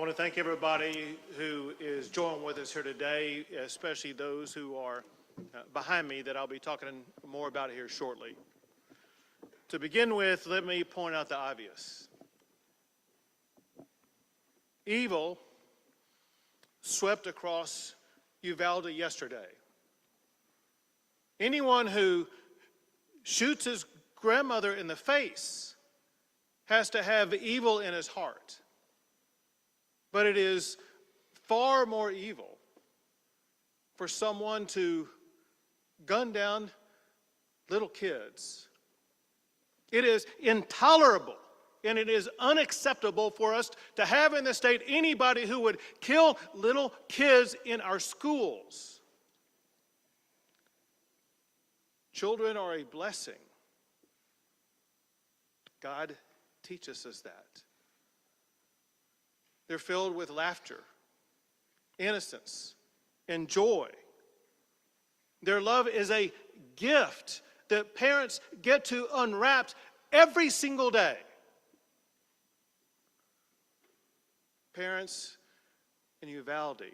want to thank everybody who is joining with us here today, especially those who are behind me that I'll be talking more about here shortly. To begin with, let me point out the obvious. Evil swept across Uvalde yesterday. Anyone who shoots his grandmother in the face has to have evil in his heart. But it is far more evil for someone to gun down little kids. It is intolerable and it is unacceptable for us to have in the state anybody who would kill little kids in our schools. Children are a blessing. God teaches us that. They're filled with laughter, innocence, and joy. Their love is a gift that parents get to unwrap every single day. Parents in Uvalde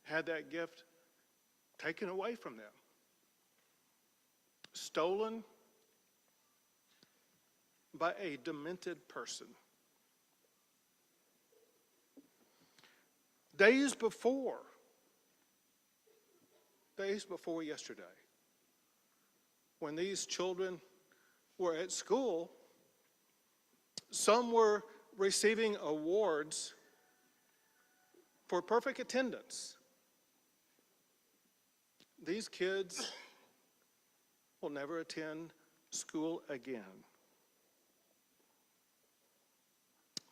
had that gift taken away from them, stolen by a demented person. Days before yesterday, when these children were at school, some were receiving awards for perfect attendance. These kids will never attend school again.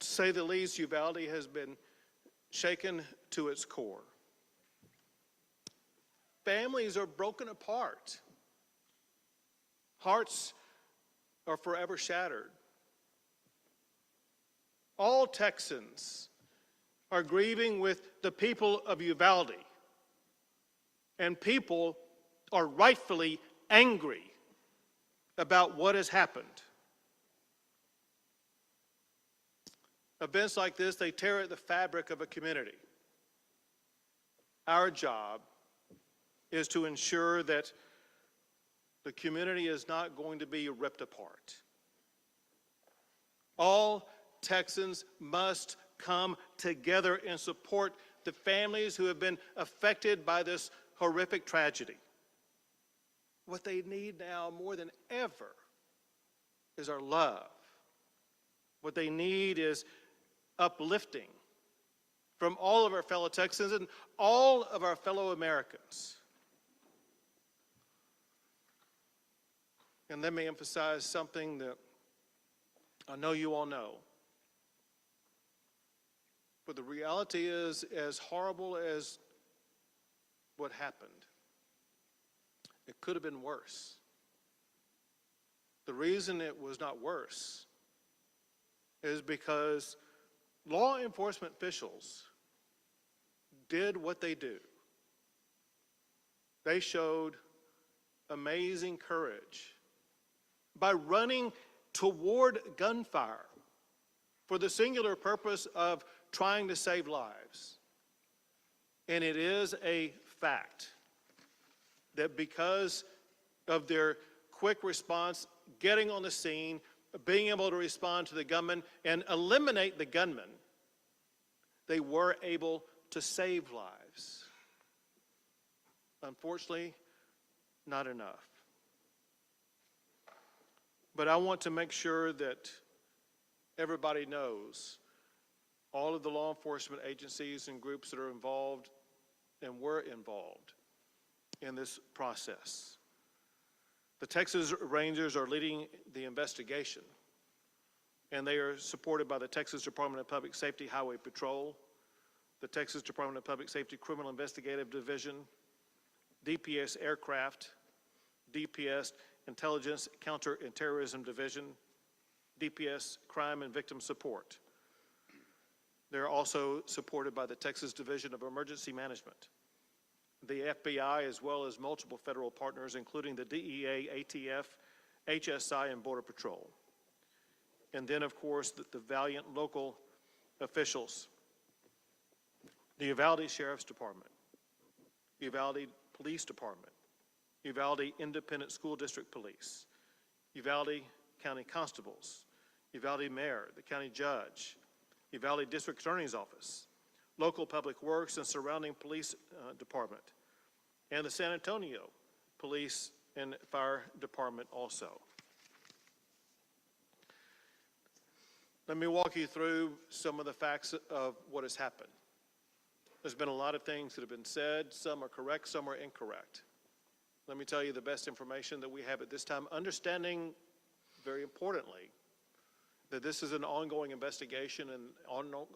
To say the least, Uvalde has been shaken to its core. Families are broken apart. Hearts are forever shattered. All Texans are grieving with the people of Uvalde, and people are rightfully angry about what has happened. Events like this, they tear at the fabric of a community. Our job is to ensure that the community is not going to be ripped apart. All Texans must come together and support the families who have been affected by this horrific tragedy. What they need now more than ever is our love. What they need is uplifting from all of our fellow Texans and all of our fellow Americans. And let me emphasize something that I know you all know. But the reality is, as horrible as what happened, it could have been worse. The reason it was not worse is because law enforcement officials did what they do. They showed amazing courage by running toward gunfire for the singular purpose of trying to save lives. And it is a fact that because of their quick response, getting on the scene, being able to respond to the gunman and eliminate the gunman, they were able to save lives. Unfortunately, not enough. But I want to make sure that everybody knows, all of the law enforcement agencies and groups that are involved and were involved in this process. The Texas Rangers are leading the investigation, and they are supported by the Texas Department of Public Safety Highway Patrol, the Texas Department of Public Safety Criminal Investigative Division, DPS Aircraft, DPS Intelligence Counter and Terrorism Division, DPS Crime and Victim Support. They're also supported by the Texas Division of Emergency Management, the FBI, as well as multiple federal partners, including the DEA, ATF, HSI, and Border Patrol. And then, of course, the valiant local officials, the Uvalde Sheriff's Department, Uvalde Police Department, Uvalde Independent School District Police, Uvalde County Constables, Uvalde Mayor, the County Judge, Uvalde District Attorney's Office, local public works and surrounding police department, and the San Antonio Police and Fire Department also. Let me walk you through some of the facts of what has happened. There's been a lot of things that have been said. Some are correct, some are incorrect. Let me tell you the best information that we have at this time, understanding, very importantly, that this is an ongoing investigation, and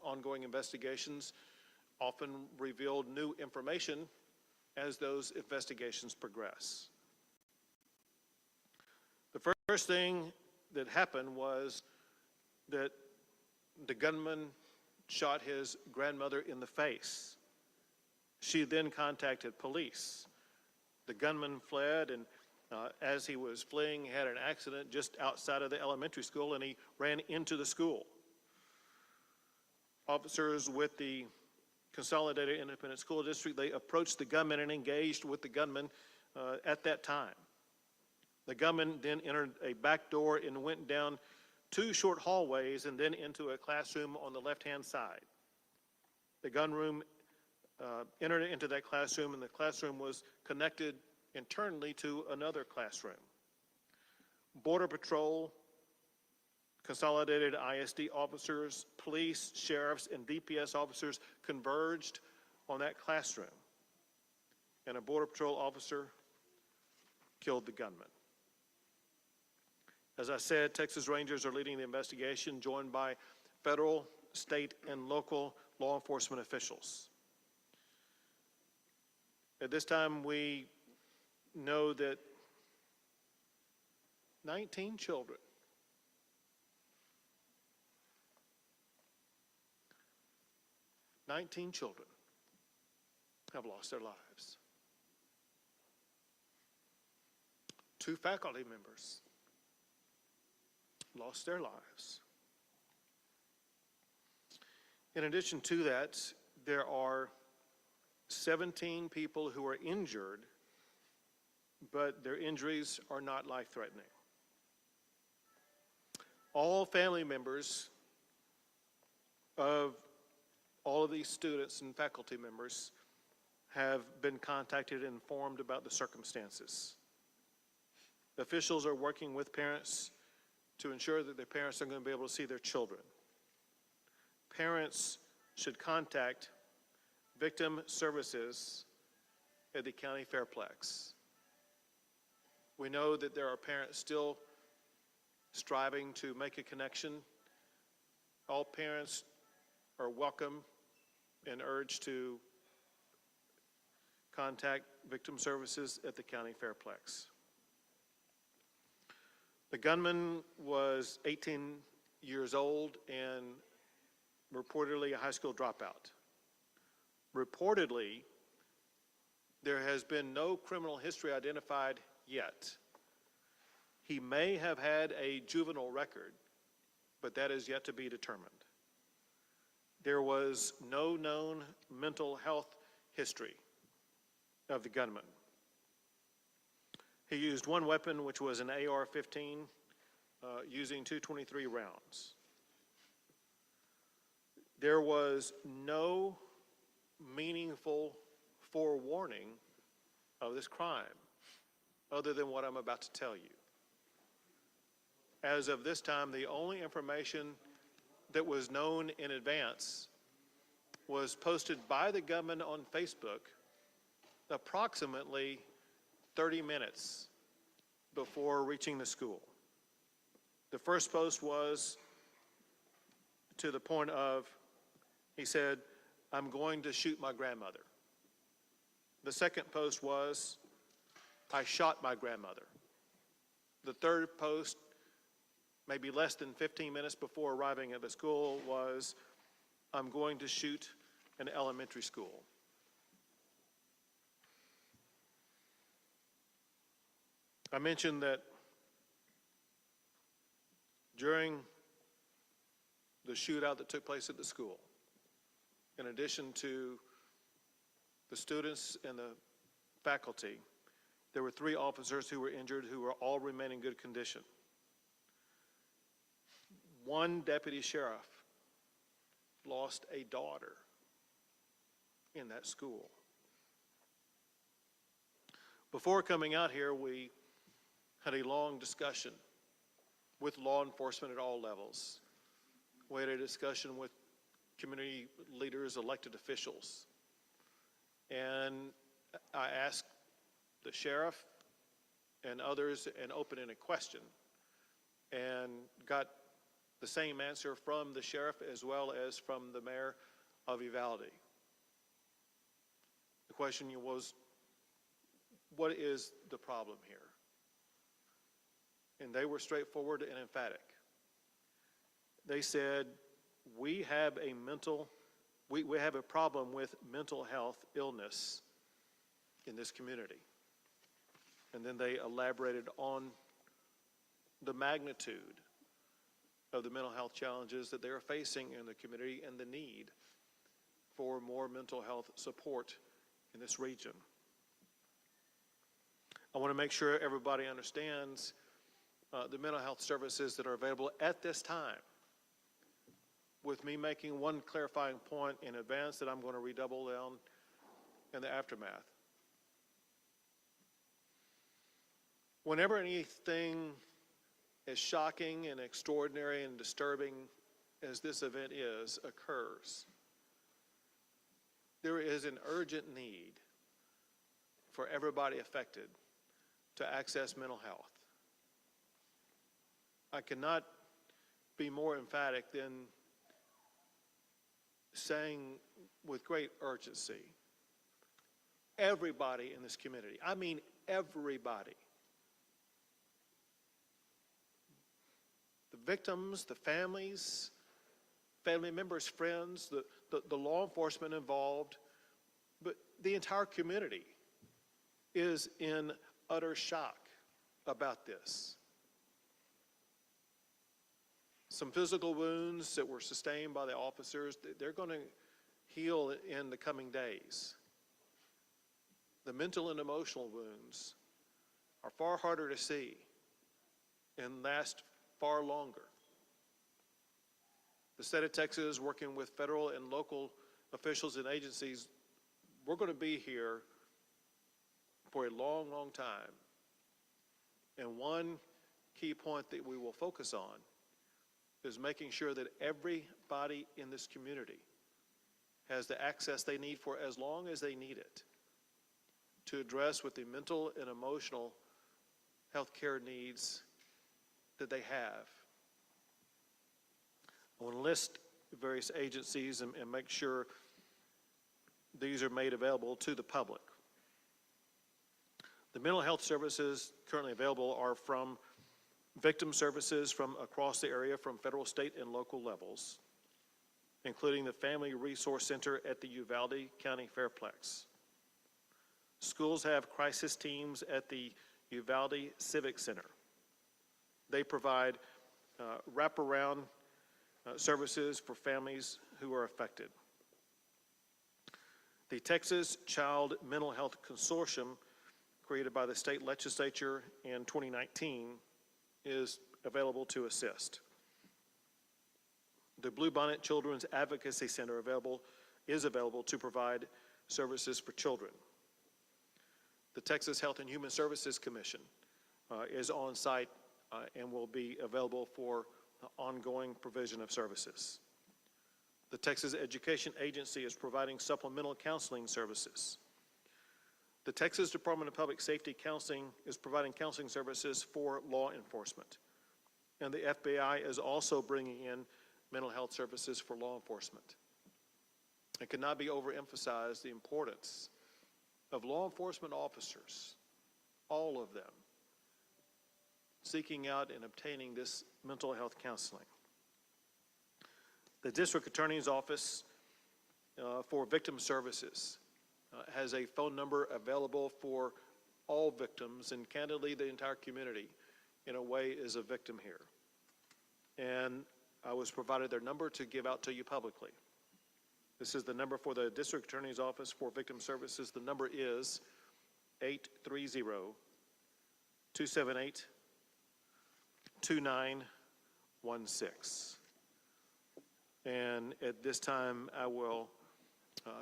ongoing investigations often reveal new information as those investigations progress. The first thing that happened was that the gunman shot his grandmother in the face. She then contacted police. The gunman fled, and as he was fleeing, he had an accident just outside of the elementary school, and he ran into the school. Officers with the Consolidated Independent School District, they approached the gunman and engaged with the gunman at that time. The gunman then entered a back door and went down 2 short hallways and then into a classroom on the left-hand side. The gunman entered into that classroom, and the classroom was connected internally to another classroom. Border Patrol, Consolidated ISD officers, police, sheriffs, and DPS officers converged on that classroom, and a Border Patrol officer killed the gunman. As I said, Texas Rangers are leading the investigation, joined by federal, state, and local law enforcement officials. At this time, we know that 19 children have lost their lives. 2 faculty members lost their lives. In addition to that, there are 17 people who are injured, but their injuries are not life-threatening. All family members of all of these students and faculty members have been contacted and informed about the circumstances. Officials are working with parents to ensure that their parents are going to be able to see their children. Parents should contact victim services at the county fairplex. We know that there are parents still striving to make a connection. All parents are welcome and urged to contact victim services at the county fairplex. The gunman was 18 years old and reportedly a high school dropout. Reportedly, there has been no criminal history identified yet. He may have had a juvenile record, but that is yet to be determined. There was no known mental health history of the gunman. He used one weapon, which was an AR-15, using 223 rounds. There was no meaningful forewarning of this crime other than what I'm about to tell you. As of this time, the only information that was known in advance was posted by the gunman on Facebook approximately 30 minutes before reaching the school. The first post was to the point of, he said, "I'm going to shoot my grandmother." The second post was, "I shot my grandmother." The third post, maybe less than 15 minutes before arriving at the school, was, "I'm going to shoot an elementary school." I mentioned that during the shootout that took place at the school. In addition to the students and the faculty, there were 3 officers who were injured who were all remain in good condition. 1 deputy sheriff lost a daughter in that school. Before coming out here, we had a long discussion with law enforcement at all levels. We had a discussion with community leaders, elected officials. And I asked the sheriff and others an open-ended question and got the same answer from the sheriff as well as from the mayor of Uvalde. The question was, what is the problem here? And they were straightforward and emphatic. They said, we have a problem with mental health illness in this community. And then they elaborated on the magnitude of the mental health challenges that they are facing in the community and the need for more mental health support in this region. I want to make sure everybody understands the mental health services that are available at this time, with me making one clarifying point in advance that I'm going to redouble down in the aftermath. Whenever anything as shocking and extraordinary and disturbing as this event occurs, there is an urgent need for everybody affected to access mental health. I cannot be more emphatic than saying with great urgency, everybody in this community, I mean everybody, the victims, the families, family members, friends, the law enforcement involved, but the entire community is in utter shock about this. Some physical wounds that were sustained by the officers, they're going to heal in the coming days. The mental and emotional wounds are far harder to see and last far longer. The state of Texas, working with federal and local officials and agencies, we're going to be here for a long, long time. And one key point that we will focus on is making sure that everybody in this community has the access they need for as long as they need it to address with the mental and emotional health care needs that they have. I want to list various agencies and make sure these are made available to the public. The mental health services currently available are from victim services from across the area from federal, state, and local levels, including the Family Resource Center at the Uvalde County Fairplex. Schools have crisis teams at the Uvalde Civic Center. They provide wraparound services for families who are affected. The Texas Child Mental Health Consortium, created by the state legislature in 2019, is available to assist. The Bluebonnet Children's Advocacy Center is available to provide services for children. The Texas Health and Human Services Commission is on site and will be available for ongoing provision of services. The Texas Education Agency is providing supplemental counseling services. The Texas Department of Public Safety Counseling is providing counseling services for law enforcement. And the FBI is also bringing in mental health services for law enforcement. It cannot be overemphasized the importance of law enforcement officers, all of them, seeking out and obtaining this mental health counseling. The District Attorney's Office for Victim Services has a phone number available for all victims, and candidly, the entire community, in a way, is a victim here. And I was provided their number to give out to you publicly. This is the number for the District Attorney's Office for Victim Services. The number is 830-278-2916. And at this time, I will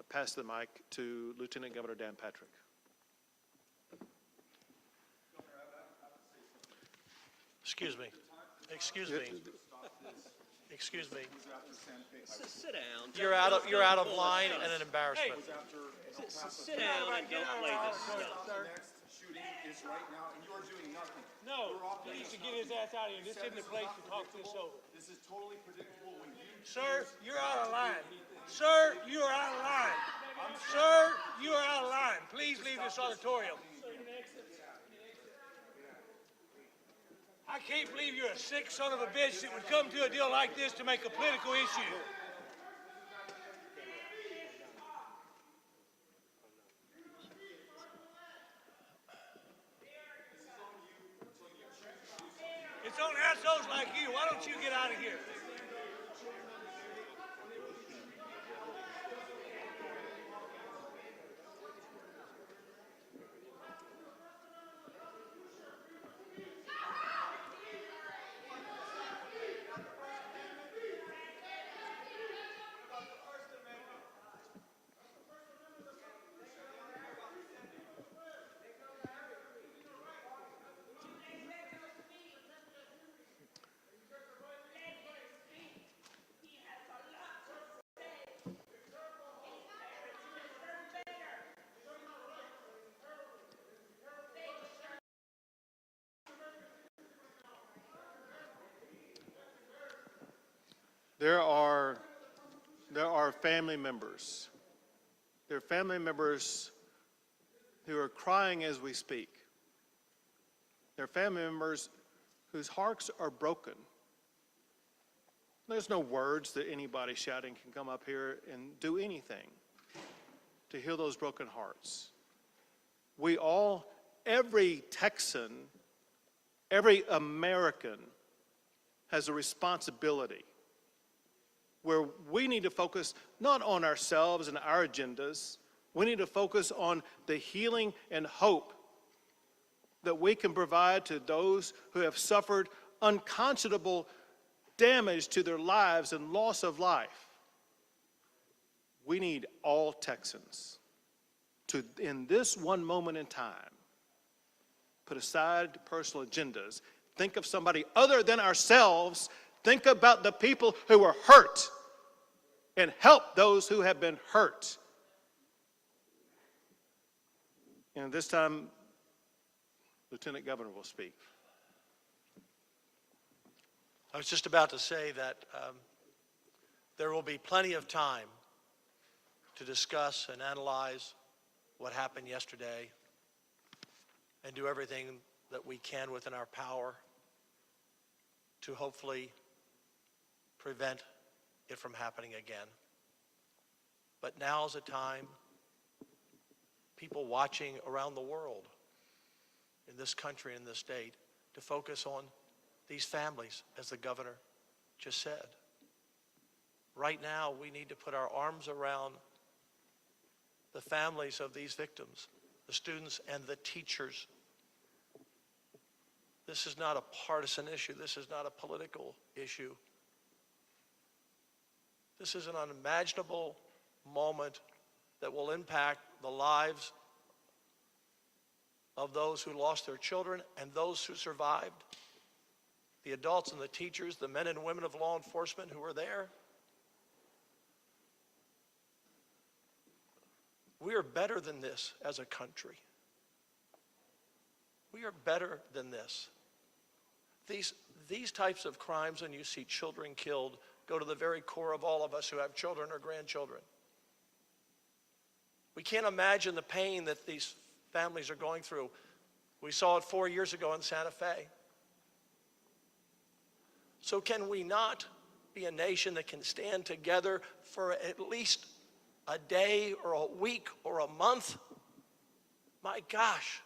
pass the mic to Lieutenant Governor Dan Patrick. Excuse me. Excuse me. Excuse me. Sit down. You're out of line and an embarrassment. Sit down and don't play this stuff. Next shooting is right now, and you are doing nothing. No, he needs to get his ass out of here. This isn't the place to talk this over. This is totally predictable when you. Sir, you're out of line. Sir, you are out of line. Sir, you are out of line. Please leave this auditorium. I can't believe you're a sick son of a bitch that would come to a deal like this to make a political issue. It's on assholes like you. Why don't you get out of here? There are family members. There are family members who are crying as we speak. There are family members whose hearts are broken. There's no words that anybody shouting can come up here and do anything to heal those broken hearts. We all, every Texan, every American has a responsibility where we need to focus not on ourselves and our agendas. We need to focus on the healing and hope that we can provide to those who have suffered unconscionable damage to their lives and loss of life. We need all Texans to, in this one moment in time, put aside personal agendas, think of somebody other than ourselves, think about the people who are hurt, and help those who have been hurt. And this time, Lieutenant Governor will speak. I was just about to say that there will be plenty of time to discuss and analyze what happened yesterday and do everything that we can within our power to hopefully prevent it from happening again. But now's a time, people watching around the world, in this country, in this state, to focus on these families, as the governor just said. Right now, we need to put our arms around the families of these victims, the students and the teachers. This is not a partisan issue. This is not a political issue. This is an unimaginable moment that will impact the lives of those who lost their children and those who survived, the adults and the teachers, the men and women of law enforcement who were there. We are better than this as a country. We are better than this. These types of crimes, when you see children killed, go to the very core of all of us who have children or grandchildren. We can't imagine the pain that these families are going through. We saw it 4 years ago in Santa Fe. So can we not be a nation that can stand together for at least a day or a week or a month? My gosh.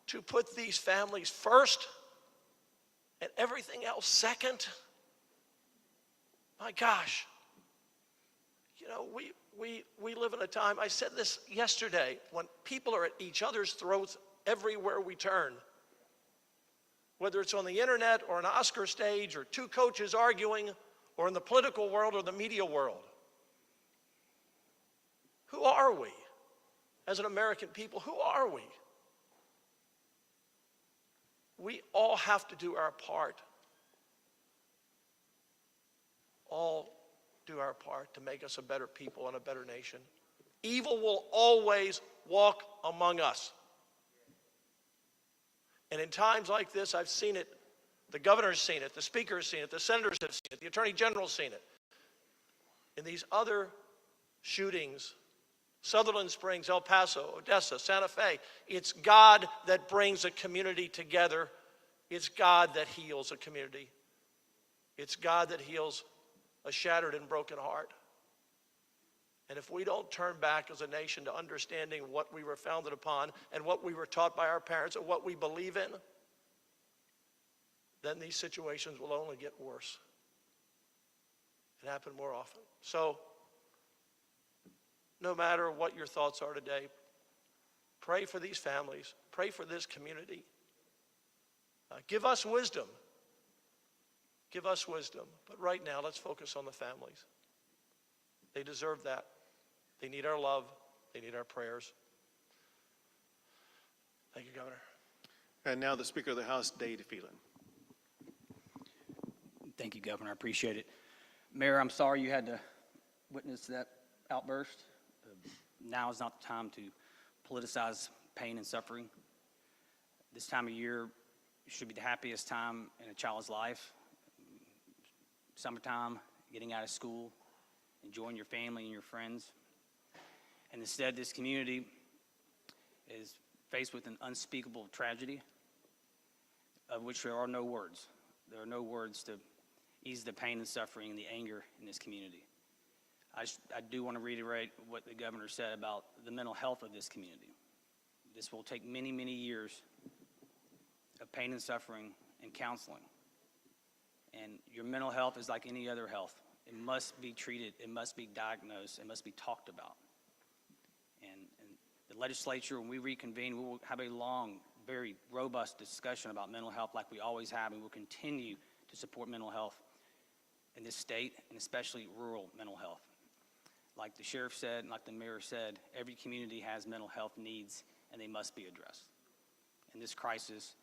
To put these families first and everything else second, my gosh, you know, we live in a time, I said this yesterday, when people are at each other's throats everywhere we turn. Whether it's on the internet or an Oscar stage or two coaches arguing or in the political world or the media world. Who are we as an American people? Who are we? We all have to do our part. All do our part to make us a better people and a better nation. Evil will always walk among us. And in times like this, I've seen it. The governor's seen it. The speaker's seen it. The senators have seen it. The attorney general's seen it. In these other shootings, Sutherland Springs, El Paso, Odessa, Santa Fe, it's God that brings a community together. It's God that heals a community. It's God that heals a shattered and broken heart. And if we don't turn back as a nation to understanding what we were founded upon and what we were taught by our parents and what we believe in, then these situations will only get worse and happen more often. So, no matter what your thoughts are today, pray for these families, pray for this community. Give us wisdom. Give us wisdom. But right now, let's focus on the families. They deserve that. They need our love. They need our prayers. Thank you, Governor. And now the Speaker of the House, Dade Phelan. Thank you, Governor. I appreciate it. Mayor, I'm sorry you had to witness that outburst. Now is not the time to politicize pain and suffering. This time of year should be the happiest time in a child's life. Summertime, getting out of school, enjoying your family and your friends. And instead, this community is faced with an unspeakable tragedy of which there are no words. There are no words to ease the pain and suffering and the anger in this community. I do want to reiterate what the governor said about the mental health of this community. This will take many, many years of pain and suffering and counseling. And your mental health is like any other health. It must be treated, it must be diagnosed, it must be talked about. And the legislature, when we reconvene, we will have a long, very robust discussion about mental health like we always have, and we'll continue to support mental health in this state, and especially rural mental health. Like the sheriff said, and like the mayor said, every community has mental health needs, and they must be addressed. And this crisis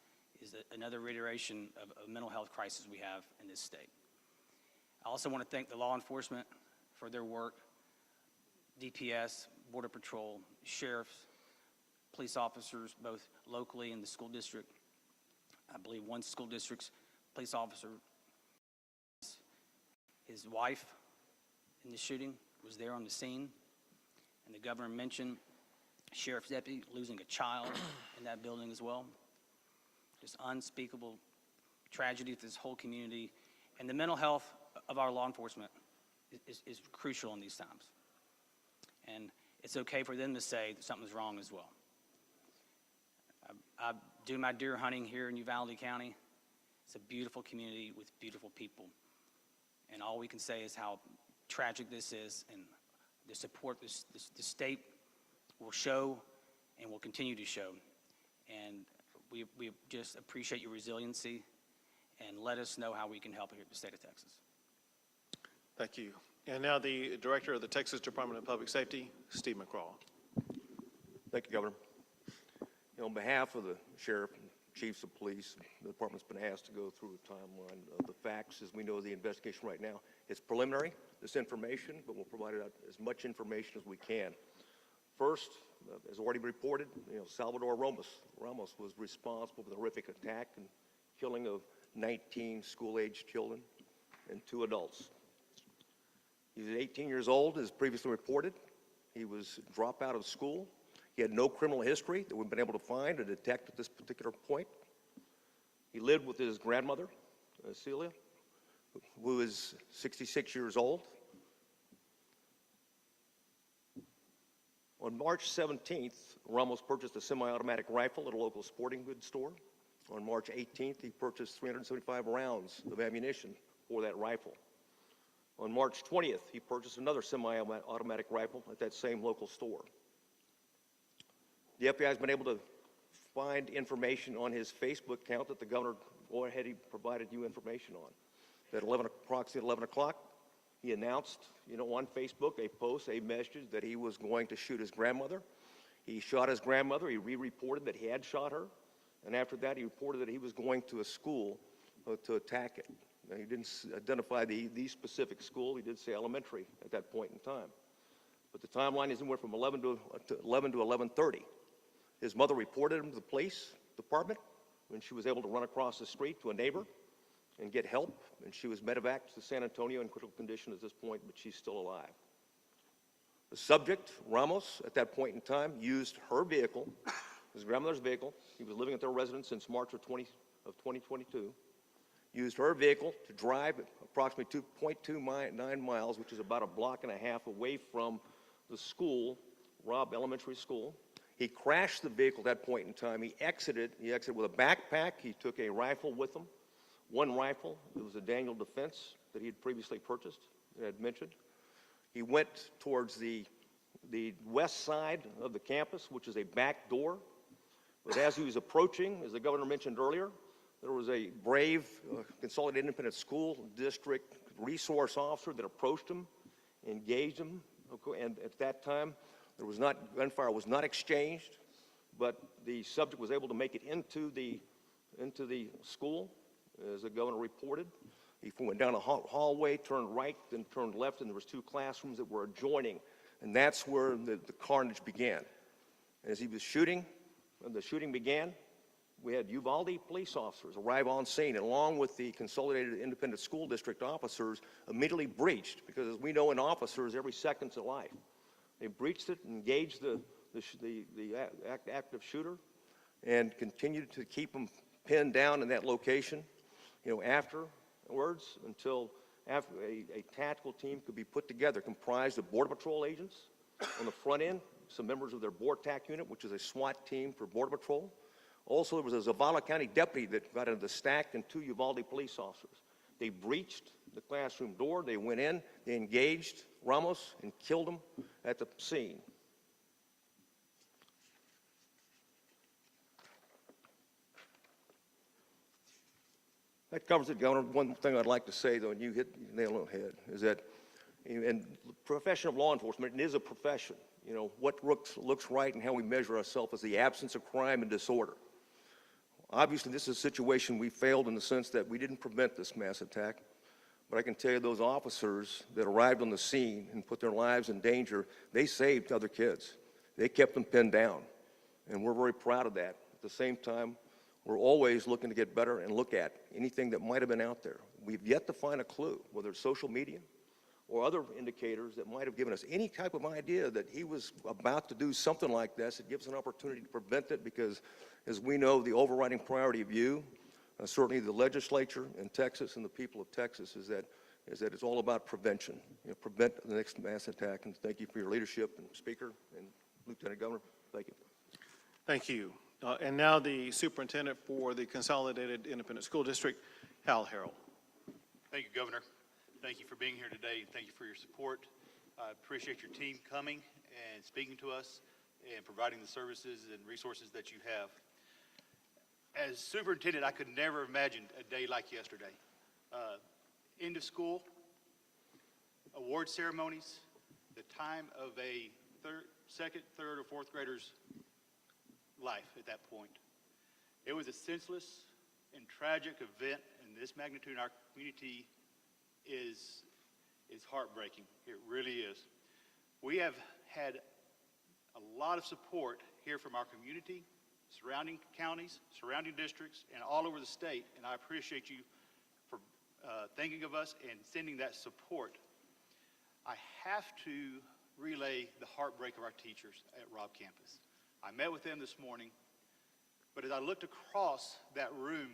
is another reiteration of a mental health crisis we have in this state. I also want to thank the law enforcement for their work, DPS, Border Patrol, sheriffs, police officers, both locally and the school district. I believe one school district's police officer, his wife in the shooting was there on the scene. And the governor mentioned sheriff's deputy losing a child in that building as well. Just unspeakable tragedy to this whole community. And the mental health of our law enforcement is crucial in these times. And it's okay for them to say that something's wrong as well. I do my deer hunting here in Uvalde County. It's a beautiful community with beautiful people. And all we can say is how tragic this is, and the support the state will show and will continue to show. And we just appreciate your resiliency, and let us know how we can help here at the state of Texas. Thank you. And now the Director of the Texas Department of Public Safety, Steve McCraw. Thank you, Governor. On behalf of the sheriff and chiefs of police, the department's been asked to go through a timeline of the facts. As we know, the investigation right now is preliminary, this information, but we'll provide out as much information as we can. First, as already reported, Salvador Ramos was responsible for the horrific attack and killing of 19 school-aged children and 2 adults. He was 18 years old, as previously reported. He was dropped out of school. He had no criminal history that we've been able to find or detect at this particular point. He lived with his grandmother, Celia, who is 66 years old. On March 17th, Ramos purchased a semi-automatic rifle at a local sporting goods store. On March 18th, he purchased 375 rounds of ammunition for that rifle. On March 20th, he purchased another semi-automatic rifle at that same local store. The FBI has been able to find information on his Facebook account that the governor already provided you information on. At approximately 11 o'clock, he announced, on Facebook, a post, a message that he was going to shoot his grandmother. He shot his grandmother. He re-reported that he had shot her. And after that, he reported that he was going to a school to attack it. Now, he didn't identify the specific school. He did say elementary at that point in time. But the timeline is anywhere from 11 to 11:30. His mother reported him to the police department when she was able to run across the street to a neighbor and get help. And she was medevaced to San Antonio in critical condition at this point, but she's still alive. The subject, Ramos, at that point in time, used her vehicle, his grandmother's vehicle. He was living at their residence since March of 2022. Used her vehicle to drive approximately 2.29 miles, which is about a block and a half away from the school, Robb Elementary School. He crashed the vehicle at that point in time. He exited with a backpack. He took a rifle with him, one rifle. It was a Daniel Defense that he had previously purchased, that I had mentioned. He went towards the west side of the campus, which is a back door. But as he was approaching, as the governor mentioned earlier, there was a brave Consolidated Independent School District resource officer that approached him, engaged him, and at that time, gunfire was not exchanged, but the subject was able to make it into the school, as the governor reported. He went down a hallway, turned right, then turned left, and there was two classrooms that were adjoining, and that's where the carnage began. As he was shooting, when the shooting began, we had Uvalde police officers arrive on scene, and along with the Consolidated Independent School District officers, immediately breached, because as we know in officers, every second's a life. They breached it, engaged the active shooter, and continued to keep him pinned down in that location, afterwards, until after a tactical team could be put together, comprised of Border Patrol agents on the front end, some members of their BORTAC unit, which is a SWAT team for Border Patrol. Also, there was a Zavala County deputy that got into the stack, and two Uvalde police officers. They breached the classroom door. They went in, they engaged Ramos and killed him at the scene. That covers it, Governor. One thing I'd like to say, though, and you hit the nail on the head, is that in the profession of law enforcement, it is a profession. What looks right and how we measure ourselves is the absence of crime and disorder. Obviously, this is a situation we failed in the sense that we didn't prevent this mass attack. But I can tell you those officers that arrived on the scene and put their lives in danger, they saved other kids. They kept them pinned down. And we're very proud of that. At the same time, we're always looking to get better and look at anything that might have been out there. We've yet to find a clue, whether it's social media or other indicators that might have given us any type of idea that he was about to do something like this. It gives us an opportunity to prevent it because, as we know, the overriding priority of you, certainly the legislature in Texas and the people of Texas, is that it's all about prevention. Prevent the next mass attack. And thank you for your leadership, and Speaker and Lieutenant Governor. Thank you. Thank you. And now the Superintendent for the Consolidated Independent School District, Hal Harrell. Thank you, Governor. Thank you for being here today. Thank you for your support. I appreciate your team coming and speaking to us and providing the services and resources that you have. As superintendent, I could never imagine a day like yesterday. End of school, award ceremonies, the time of a second, third, or fourth grader's life at that point. It was a senseless and tragic event, and this magnitude in our community is heartbreaking. It really is. We have had a lot of support here from our community, surrounding counties, surrounding districts, and all over the state, and I appreciate you for thinking of us and sending that support. I have to relay the heartbreak of our teachers at Robb campus. I met with them this morning, but as I looked across that room,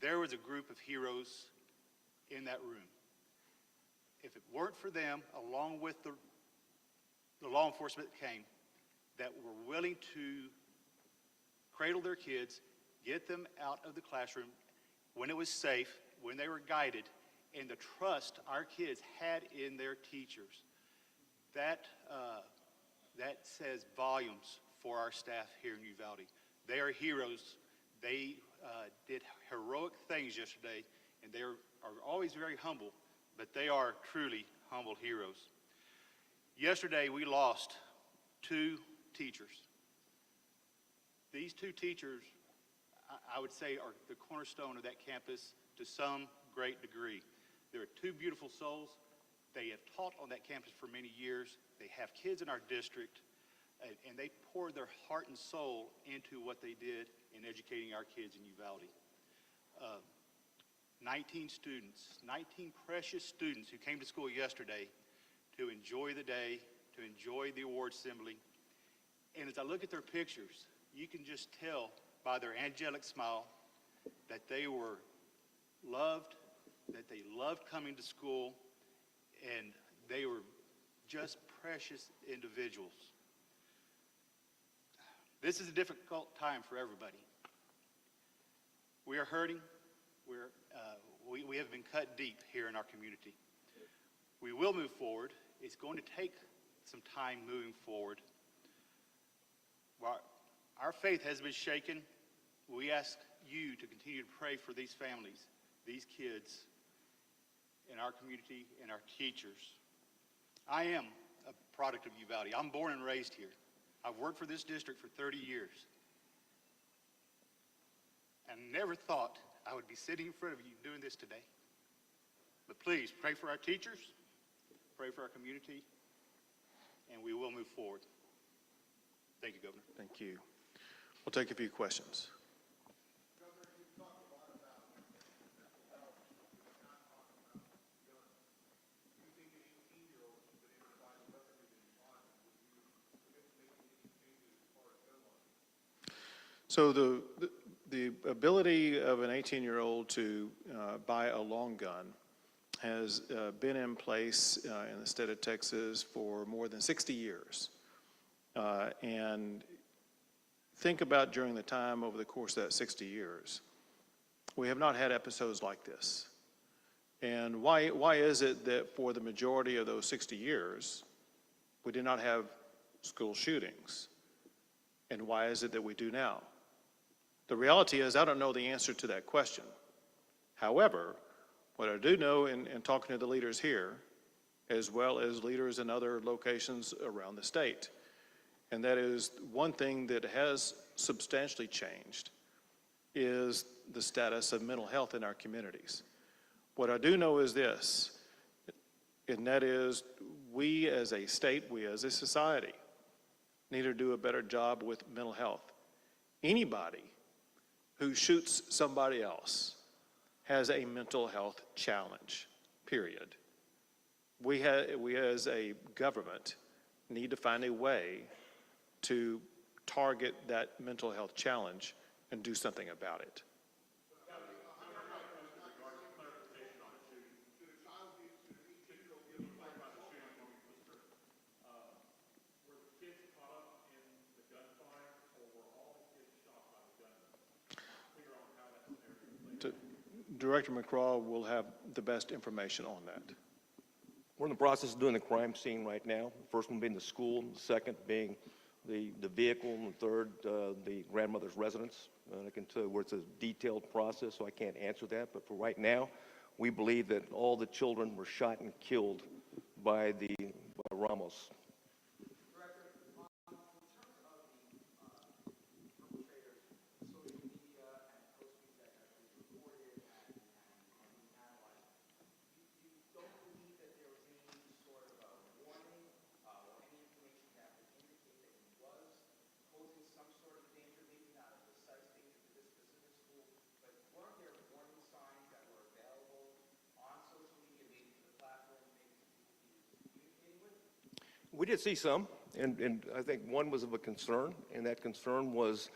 there was a group of heroes in that room. If it weren't for them, along with the law enforcement that came, that were willing to cradle their kids get them out of the classroom when it was safe, when they were guided, and the trust our kids had in their teachers. That says volumes for our staff here in Uvalde. They are heroes. They did heroic things yesterday, and they are always very humble, but they are truly humble heroes. Yesterday, we lost 2 teachers. These 2 teachers, I would say, are the cornerstone of that campus to some great degree. They're 2 beautiful souls. They have taught on that campus for many years. They have kids in our district, and they poured their heart and soul into what they did in educating our kids in Uvalde. 19 students, 19 precious students who came to school yesterday to enjoy the day, to enjoy the award assembly. And as I look at their pictures, you can just tell by their angelic smile that they were loved, that they loved coming to school, and they were just precious individuals. This is a difficult time for everybody. We are hurting. We have been cut deep here in our community. We will move forward. It's going to take some time moving forward. While our faith has been shaken, we ask you to continue to pray for these families, these kids in our community, and our teachers. I am a product of Uvalde. I'm born and raised here. I've worked for this district for 30 years. And never thought I would be sitting in front of you doing this today. But please, pray for our teachers, pray for our community, and we will move forward. Thank you, Governor. Thank you. We'll take a few questions. So the ability of an 18-year-old to buy a long gun has been in place in the state of Texas for more than 60 years. And think about during the time over the course of that 60 years, we have not had episodes like this. And why is it that for the majority of those 60 years, we did not have school shootings? And why is it that we do now? The reality is I don't know the answer to that question. However, what I do know in talking to the leaders here, as well as leaders in other locations around the state, and that is one thing that has substantially changed is the status of mental health in our communities. What I do know is this, and that is we as a state, we as a society, need to do a better job with mental health. Anybody who shoots somebody else has a mental health challenge, period. We as a government need to find a way to target that mental health challenge and do something about it. Director McCraw will have the best information on that. We're in the process of doing the crime scene right now. The first one being the school, the second being the vehicle, and the third, the grandmother's residence. I can tell you where it's a detailed process, so I can't answer that. But for right now, we believe that all the children were shot and killed by Ramos. We did see some, and I think one was of a concern, and that concern was,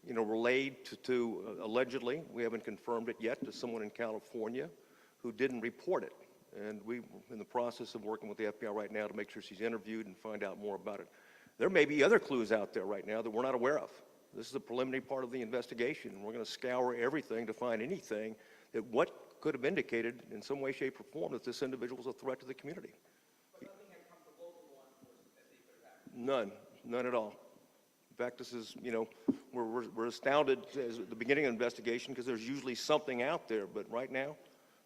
relayed to allegedly, we haven't confirmed it yet, to someone in California who didn't report it. And we're in the process of working with the FBI right now to make sure she's interviewed and find out more about it. There may be other clues out there right now that we're not aware of This is a preliminary part of the investigation, and we're going to scour everything to find anything that what could have indicated in some way, shape, or form that this individual was a threat to the community. But nothing had come to local law enforcement that they could have acted? None at all. In fact, this is, you know, we're astounded at the beginning of the investigation because there's usually something out there, but right now,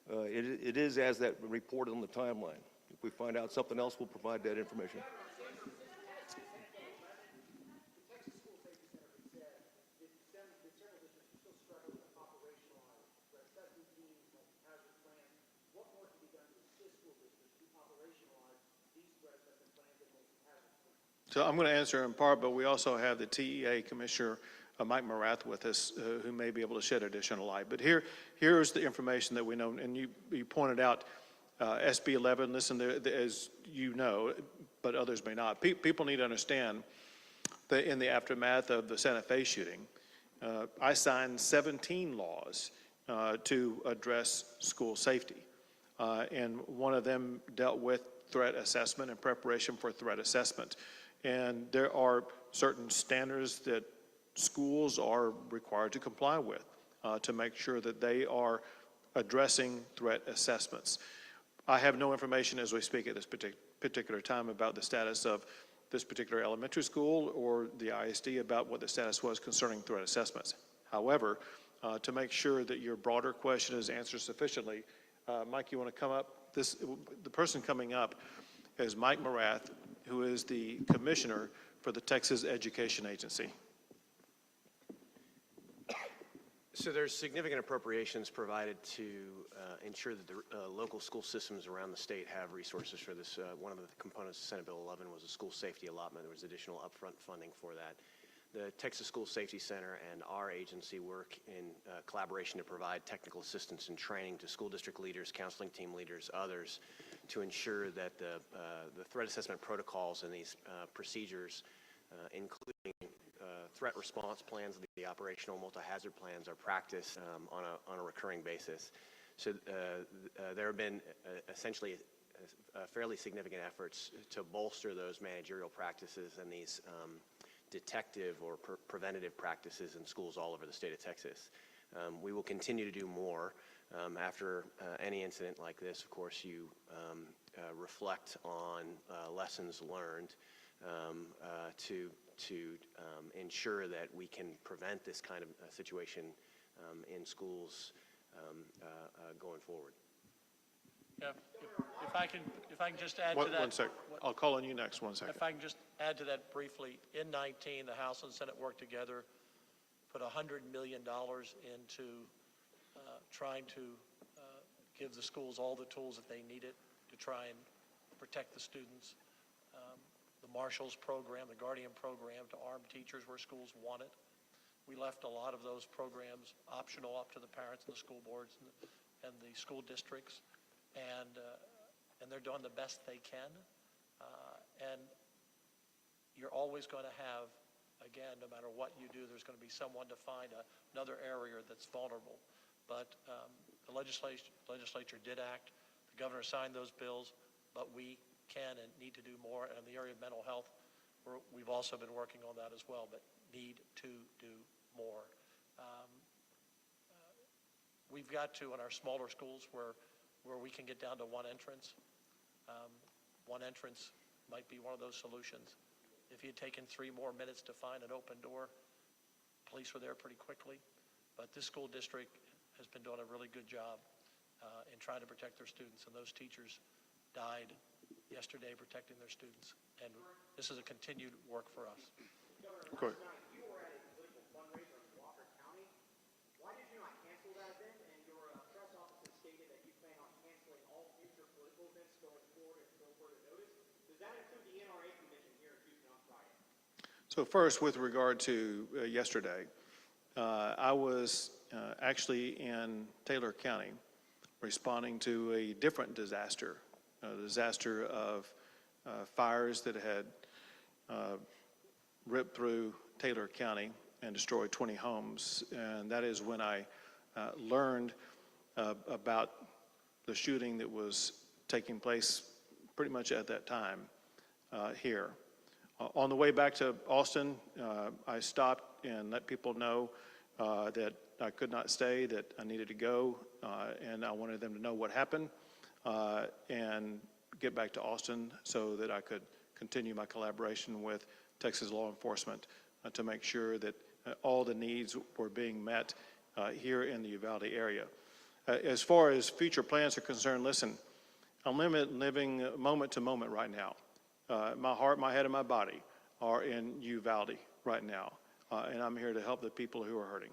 it is as that reported on the timeline. If we find out something else, we'll provide that information. So I'm going to answer in part, but we also have the TEA Commissioner, Mike Morath, with us, who may be able to shed additional light. But here's the information that we know, and you pointed out SB 11. Listen, as you know, but others may not. People need to understand that in the aftermath of the Santa Fe shooting, I signed 17 laws to address school safety, and one of them dealt with threat assessment and preparation for threat assessment. And there are certain standards that schools are required to comply with to make sure that they are addressing threat assessments. I have no information as we speak at this particular time about the status of this particular elementary school or the ISD about what the status was concerning threat assessments. However, to make sure that your broader question is answered sufficiently, Mike, you want to come up? The person coming up is Mike Morath, who is the commissioner for the Texas Education Agency. So there's significant appropriations provided to ensure that the local school systems around the state have resources for this. One of the components of Senate Bill 11 was a school safety allotment. There was additional upfront funding for that. The Texas School Safety Center and our agency work in collaboration to provide technical assistance and training to school district leaders, counseling team leaders, others, to ensure that the threat assessment protocols and these procedures, including threat response plans, the operational multi-hazard plans, are practiced on a recurring basis. So there have been essentially fairly significant efforts to bolster those managerial practices and these detective or preventative practices in schools all over the state of Texas. We will continue to do more. After any incident like this, of course, you reflect on lessons learned to ensure that we can prevent this kind of situation in schools going forward. Yeah, if I can just add to that. One sec. I'll call on you next. 1 second. If I can just add to that briefly, in 19, the House and Senate worked together, put $100 million into trying to give the schools all the tools that they needed to try and protect the students. The Marshals program, the Guardian program to arm teachers where schools want it. We left a lot of those programs optional up to the parents and the school boards and the school districts. And they're doing the best they can. And you're always going to have, again, no matter what you do, there's going to be someone to find another area that's vulnerable. But the legislature did act. The governor signed those bills, but we can and need to do more. And in the area of mental health, we've also been working on that as well, but need to do more. We've got to, in our smaller schools where we can get down to one entrance might be one of those solutions. If you had taken 3 more minutes to find an open door, police were there pretty quickly. But this school district has been doing a really good job in trying to protect their students, and those teachers died yesterday protecting their students. And this is a continued work for us. Go ahead. You were at a political fundraiser in Walker County. Why did you not cancel that event? And your press office has stated that you plan on canceling all future political events going forward until further notice. Does that include the NRA convention here in Houston on Friday? So first, with regard to yesterday, I was actually in Taylor County responding to a different disaster, a disaster of fires that had ripped through Taylor County and destroyed 20 homes. And that is when I learned about the shooting that was taking place pretty much at that time here. On the way back to Austin, I stopped and let people know that I could not stay, that I needed to go, and I wanted them to know what happened and get back to Austin so that I could continue my collaboration with Texas law enforcement to make sure that all the needs were being met here in the Uvalde area. As far as future plans are concerned, listen, I'm living moment to moment right now. My heart, my head, and my body are in Uvalde right now, and I'm here to help the people who are hurting.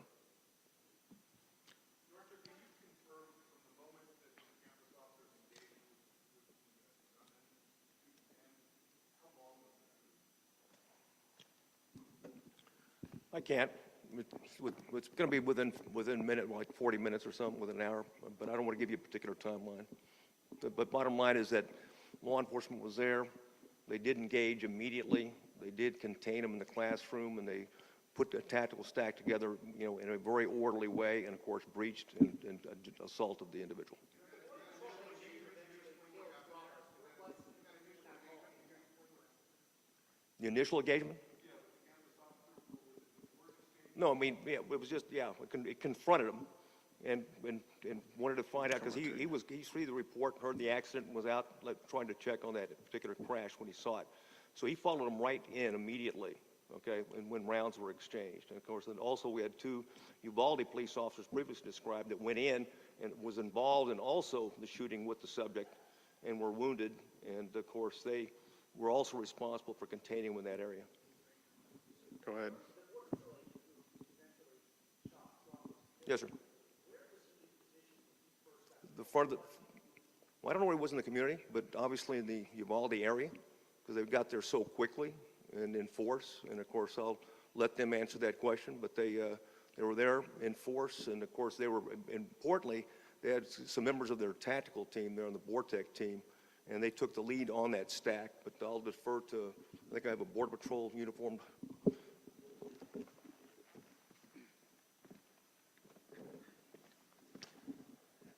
I can't. It's going to be within a minute, like 40 minutes or something, within an hour, but I don't want to give you a particular timeline. But bottom line is that law enforcement was there. They did engage immediately. They did contain them in the classroom, and they put a tactical stack together, in a very orderly way, and of course breached and assaulted the individual. The initial engagement? No, I mean, yeah, it was just, it confronted him and wanted to find out, because he read the report, heard the accident, and was out trying to check on that particular crash when he saw it. So he followed him right in immediately, okay, and when rounds were exchanged. And of course, then also we had 2 Uvalde police officers previously described that went in and was involved in also the shooting with the subject and were wounded. And of course, they were also responsible for containing him in that area. Go ahead. Yes, sir. Well, I don't know where he was in the community, but obviously in the Uvalde area, because they got there so quickly and in force. And of course, I'll let them answer that question. But they were there in force, and of course, they were, importantly, they had some members of their tactical team there on the Vortex team, and they took the lead on that stack. But I'll defer to, I think I have a Border Patrol uniformed.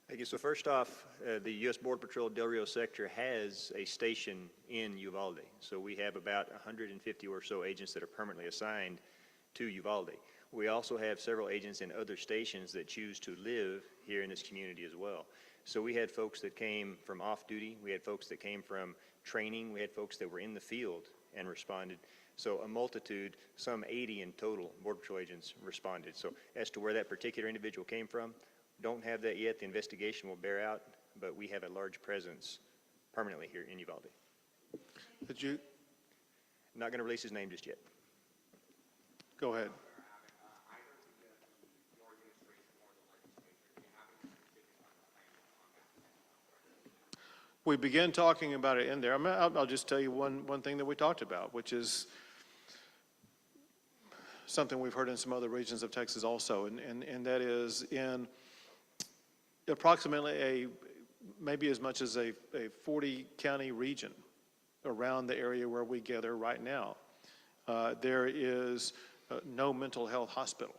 Thank you. So first off, the U.S. Border Patrol Del Rio sector has a station in Uvalde. So we have about 150 or so agents that are permanently assigned to Uvalde. We also have several agents in other stations that choose to live here in this community as well. So we had folks that came from off-duty. We had folks that came from training. We had folks that were in the field and responded. So a multitude, some 80 in total, Border Patrol agents responded. So as to where that particular individual came from, don't have that yet. The investigation will bear out, but we have a large presence permanently here in Uvalde. Did you? Not going to release his name just yet. Go ahead. We began talking about it in there. I'll just tell you one thing that we talked about, which is something we've heard in some other regions of Texas also, and that is in approximately maybe as much as a 40-county region around the area where we gather right now, there is no mental health hospital,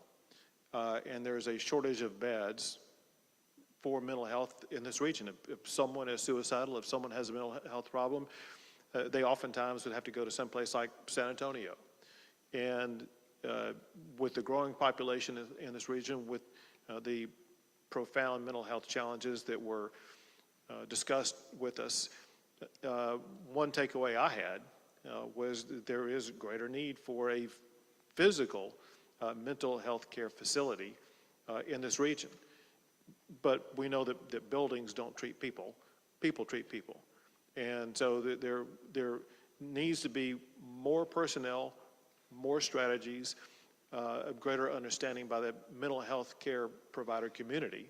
and there's a shortage of beds for mental health in this region. If someone is suicidal, if someone has a mental health problem, they oftentimes would have to go to someplace like San Antonio. And with the growing population in this region, with the profound mental health challenges that were discussed with us, one takeaway I had was that there is greater need for a physical mental health care facility in this region. But we know that buildings don't treat people, people treat people. And so there needs to be more personnel, more strategies, a greater understanding by the mental health care provider community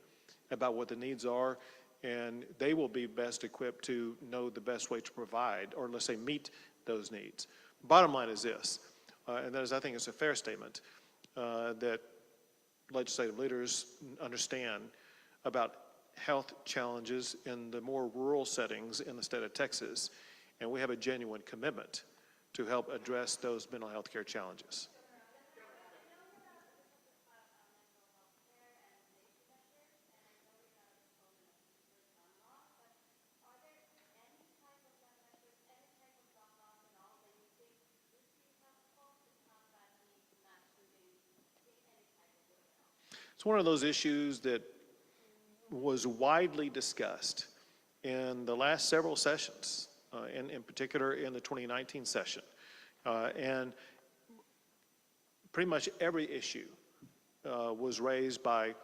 about what the needs are, and they will be best equipped to know the best way to provide, or let's say meet those needs. Bottom line is this, and that is, I think it's a fair statement, that legislative leaders understand about health challenges in the more rural settings in the state of Texas, and we have a genuine commitment to help address those mental health care challenges. It's one of those issues that was widely discussed in the last several sessions, in particular in the 2019 session. And pretty much every issue was raised by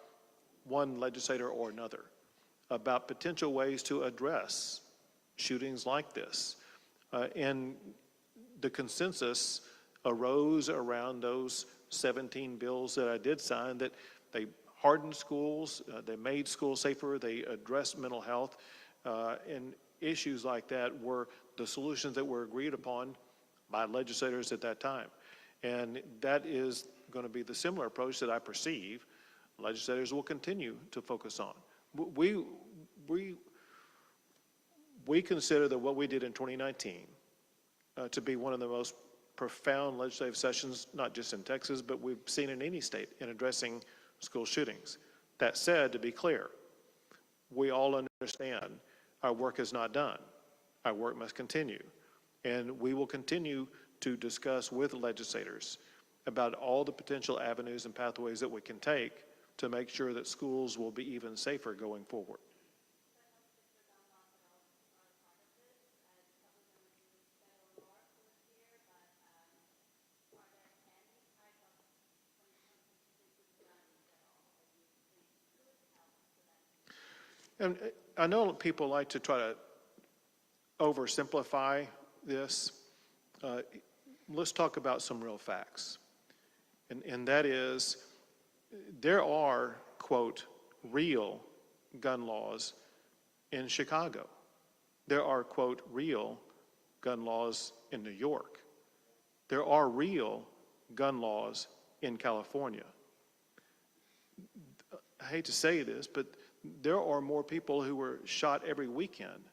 one legislator or another about potential ways to address shootings like this. And the consensus arose around those 17 bills that I did sign, that they hardened schools, they made schools safer, they addressed mental health, and issues like that were the solutions that were agreed upon by legislators at that time. And that is going to be the similar approach that I perceive legislators will continue to focus on. We consider that what we did in 2019 to be one of the most profound legislative sessions, not just in Texas, but we've seen in any state in addressing school shootings. That said, to be clear, we all understand our work is not done. Our work must continue. And we will continue to discuss with legislators about all the potential avenues and pathways that we can take to make sure that schools will be even safer going forward. And I know people like to try to oversimplify this. Let's talk about some real facts. And that is, there are, quote, real gun laws in Chicago. There are, quote, real gun laws in New York. There are real gun laws in California. I hate to say this, but there are more people who were shot every weekend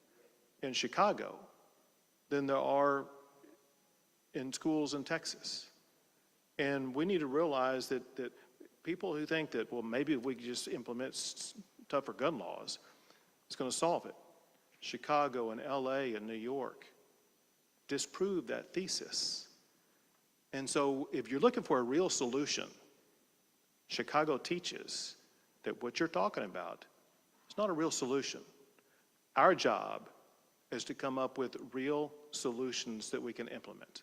in Chicago than there are in schools in Texas. And we need to realize that people who think that, well, maybe if we could just implement tougher gun laws, it's going to solve it. Chicago and LA and New York disprove that thesis. And so if you're looking for a real solution, Chicago teaches that what you're talking about is not a real solution. Our job is to come up with real solutions that we can implement.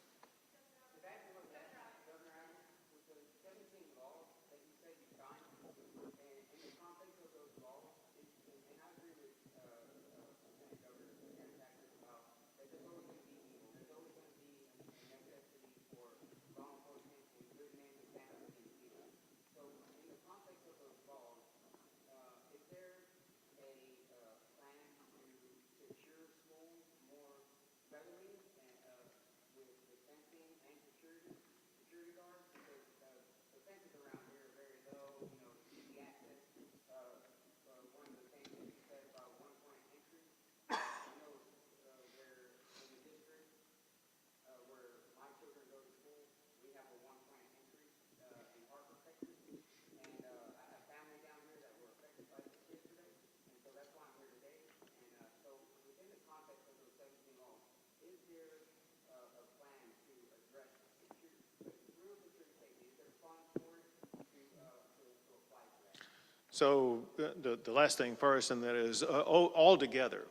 So the last thing first, and that is altogether,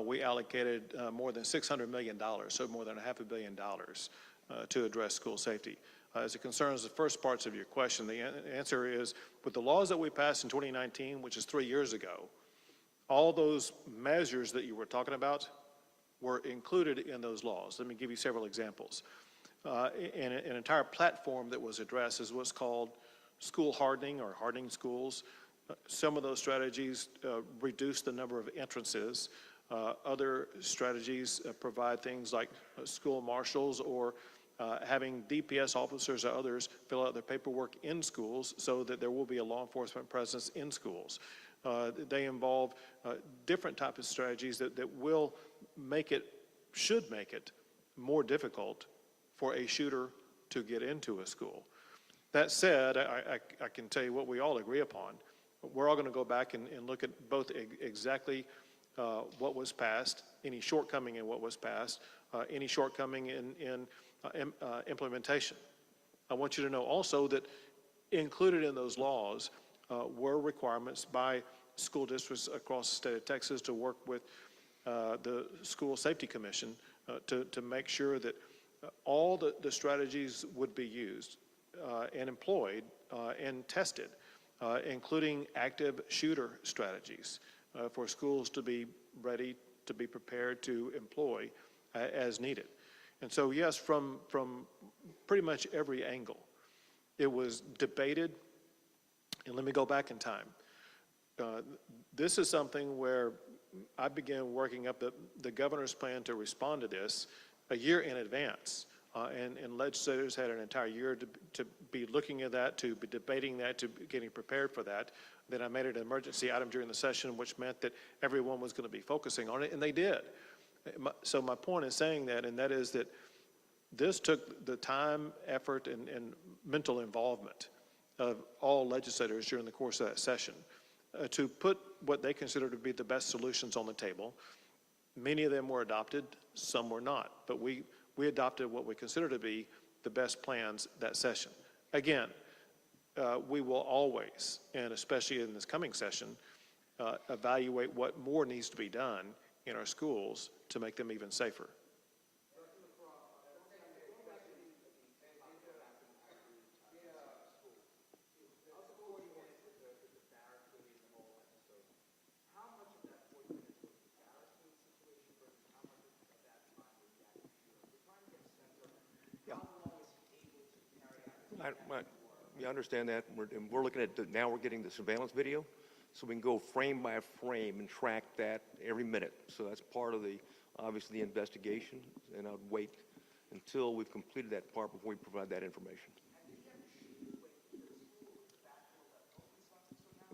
we allocated more than $600 million, so more than $500 million to address school safety. As it concerns the first parts of your question, the answer is, with the laws that we passed in 2019, which is 3 years ago, all those measures that you were talking about were included in those laws. Let me give you several examples. An entire platform that was addressed is what's called school hardening or hardening schools. Some of those strategies reduce the number of entrances. Other strategies provide things like school marshals or having DPS officers or others fill out their paperwork in schools so that there will be a law enforcement presence in schools. They involve different types of strategies that will should make it more difficult for a shooter to get into a school. That said, I can tell you what we all agree upon. We're all going to go back and look at both exactly what was passed, any shortcoming in what was passed, any shortcoming in implementation. I want you to know also that included in those laws were requirements by school districts across the state of Texas to work with the School Safety Commission to make sure that all the strategies would be used and employed and tested, including active shooter strategies for schools to be ready, to be prepared to employ as needed. And so, yes, from pretty much every angle, it was debated. And let me go back in time. This is something where I began working up the governor's plan to respond to this a year in advance. And legislators had an entire year to be looking at that, to be debating that, to be getting prepared for that. Then I made it an emergency item during the session, which meant that everyone was going to be focusing on it, and they did. So my point in saying that, and that is that this took the time, effort, and mental involvement of all legislators during the course of that session to put what they consider to be the best solutions on the table. Many of them were adopted, some were not, but we adopted what we consider to be the best plans that session. Again, we will always, and especially in this coming session, evaluate what more needs to be done in our schools to make them even safer. I understand that. We're looking at, now we're getting the surveillance video, so we can go frame by frame and track that every minute. So that's part of the, obviously, the investigation, and I'd wait until we've completed that part before we provide that information.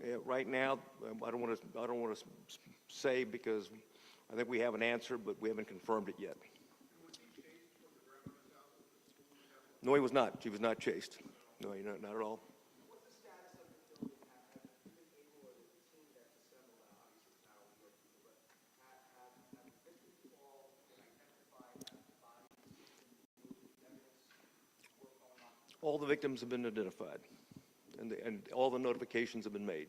Yeah, right now, I don't want to say, because I think we have an answer, but we haven't confirmed it yet. No, he was not. He was not chased. No, not at all. What's the status of the building? Have you been able, or the team that's assembled, obviously it's not all your people, but have victims all been identified, have the bodies, evidence, work going on? All the victims have been identified, and all the notifications have been made.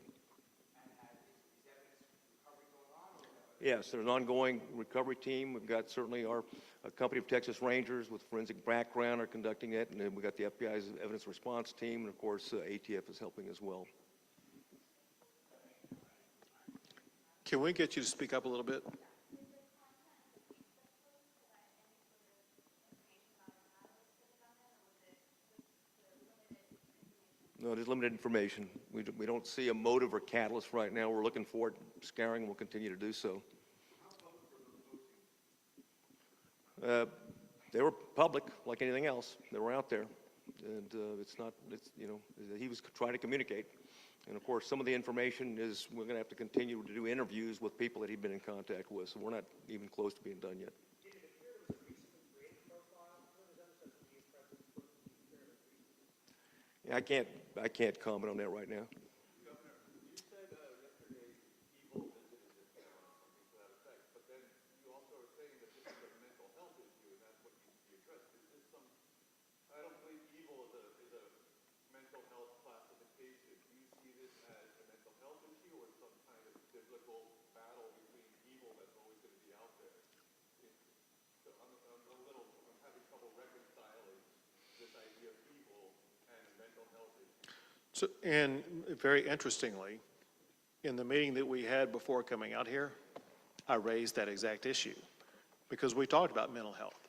Yes, there's an ongoing recovery team. We've got certainly a company of Texas Rangers with forensic background are conducting it, and then we've got the FBI's evidence response team, and of course ATF is helping as well. Can we get you to speak up a little bit? No, there's limited information. We don't see a motive or catalyst right now. We're looking for it, scouring, and we'll continue to do so. They were public, like anything else. They were out there, and he was trying to communicate. And of course, some of the information is we're going to have to continue to do interviews with people that he'd been in contact with. So we're not even close to being done yet. I can't comment on that right now. Governor, you said yesterday evil visited the town, something to that effect, but then you also are saying that this is a mental health issue, and that's what needs to be addressed. Is this some? I don't believe evil is a mental health classification. Do you see this as a mental health issue, or some kind of biblical battle between evil that's always going to be out there? So I'm having trouble reconciling this idea of evil and mental health issue. So, and very interestingly, in the meeting that we had before coming out here, I raised that exact issue because we talked about mental health.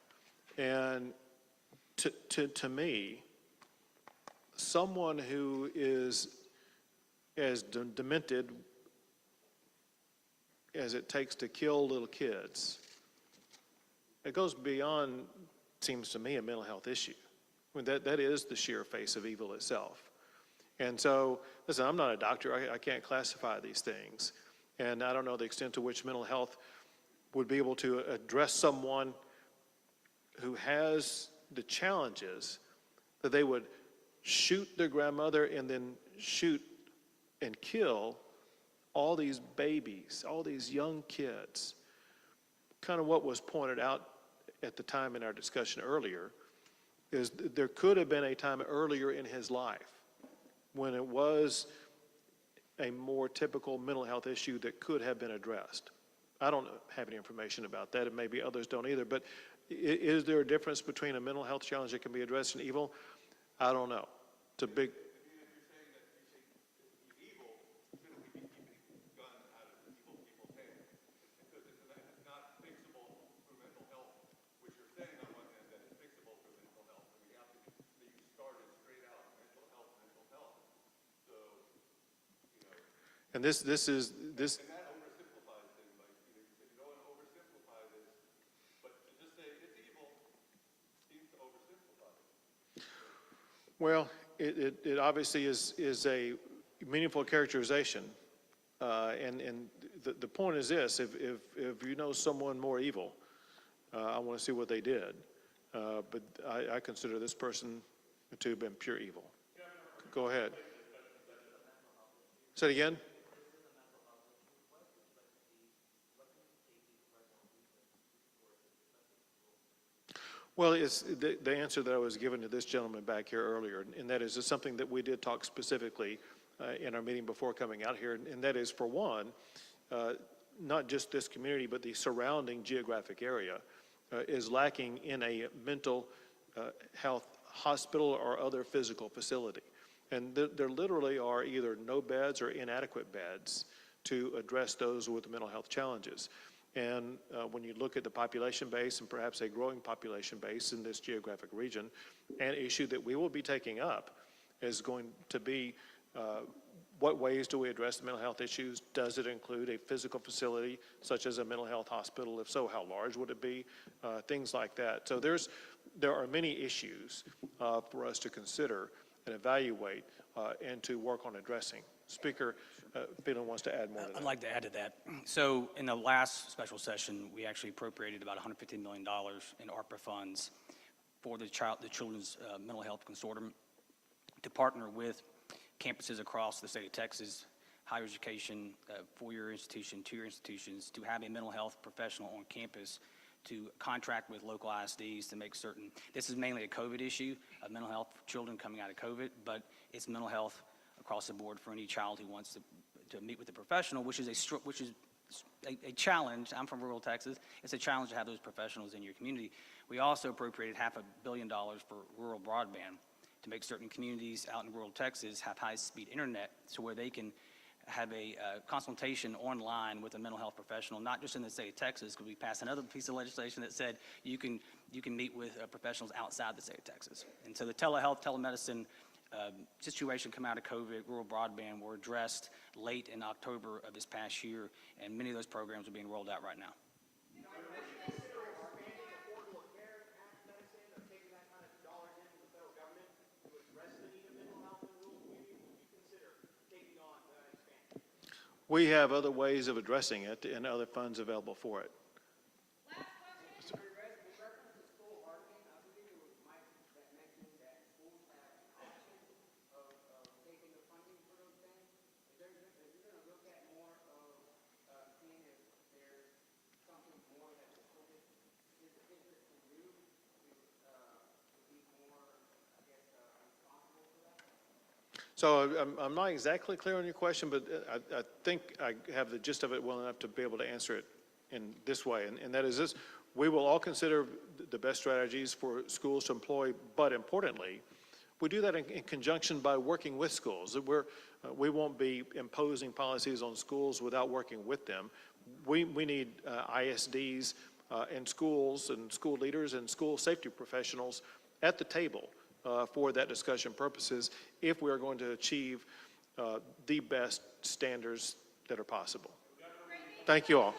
And to me, someone who is as demented as it takes to kill little kids, it goes beyond, seems to me, a mental health issue. I mean, that is the sheer face of evil itself. And so, listen, I'm not a doctor. I can't classify these things. And I don't know the extent to which mental health would be able to address someone who has the challenges that they would shoot their grandmother and then shoot and kill all these babies, all these young kids. Kind of what was pointed out at the time in our discussion earlier is there could have been a time earlier in his life when it was a more typical mental health issue that could have been addressed. I don't have any information about that, and maybe others don't either, but is there a difference between a mental health challenge that can be addressed and evil? I don't know. It's a big... And this. And that oversimplifies things, like, you don't want to oversimplify this, but to just say it's evil seems to oversimplify it. Well, it obviously is a meaningful characterization. And the point is this, if you know someone more evil, I want to see what they did. But I consider this person to have been pure evil. Go ahead. Say it again. Well, it's the answer that I was given to this gentleman back here earlier, and that is something that we did talk specifically in our meeting before coming out here, and that is, for one, not just this community, but the surrounding geographic area is lacking in a mental health hospital or other physical facility. And there literally are either no beds or inadequate beds to address those with mental health challenges. And when you look at the population base and perhaps a growing population base in this geographic region, an issue that we will be taking up is going to be what ways do we address the mental health issues? Does it include a physical facility such as a mental health hospital? If so, how large would it be? Things like that. So there are many issues for us to consider and evaluate and to work on addressing. Speaker Phelan wants to add more to that. I'd like to add to that. So in the last special session, we actually appropriated about $150 million in ARPA funds for the Children's Mental Health Consortium to partner with campuses across the state of Texas, higher education, four-year institution, two-year institutions, to have a mental health professional on campus to contract with local ISDs to make certain, this is mainly a COVID issue, mental health for children coming out of COVID, but it's mental health across the board for any child who wants to meet with a professional, which is a challenge. I'm from rural Texas. It's a challenge to have those professionals in your community. We also appropriated $500 million for rural broadband to make certain communities out in rural Texas have high-speed internet, so where they can have a consultation online with a mental health professional, not just in the state of Texas, because we passed another piece of legislation that said you can meet with professionals outside the state of Texas. And so the telehealth, telemedicine situation come out of COVID, rural broadband, were addressed late in October of this past year, and many of those programs are being rolled out right now. We have other ways of addressing it and other funds available for it. So I'm not exactly clear on your question, but I think I have the gist of it well enough to be able to answer it in this way, and that is this: we will all consider the best strategies for schools to employ, but importantly, we do that in conjunction by working with schools. We won't be imposing policies on schools without working with them. We need ISDs and schools and school leaders and school safety professionals at the table for that discussion purposes if we are going to achieve the best standards that are possible. Thank you all.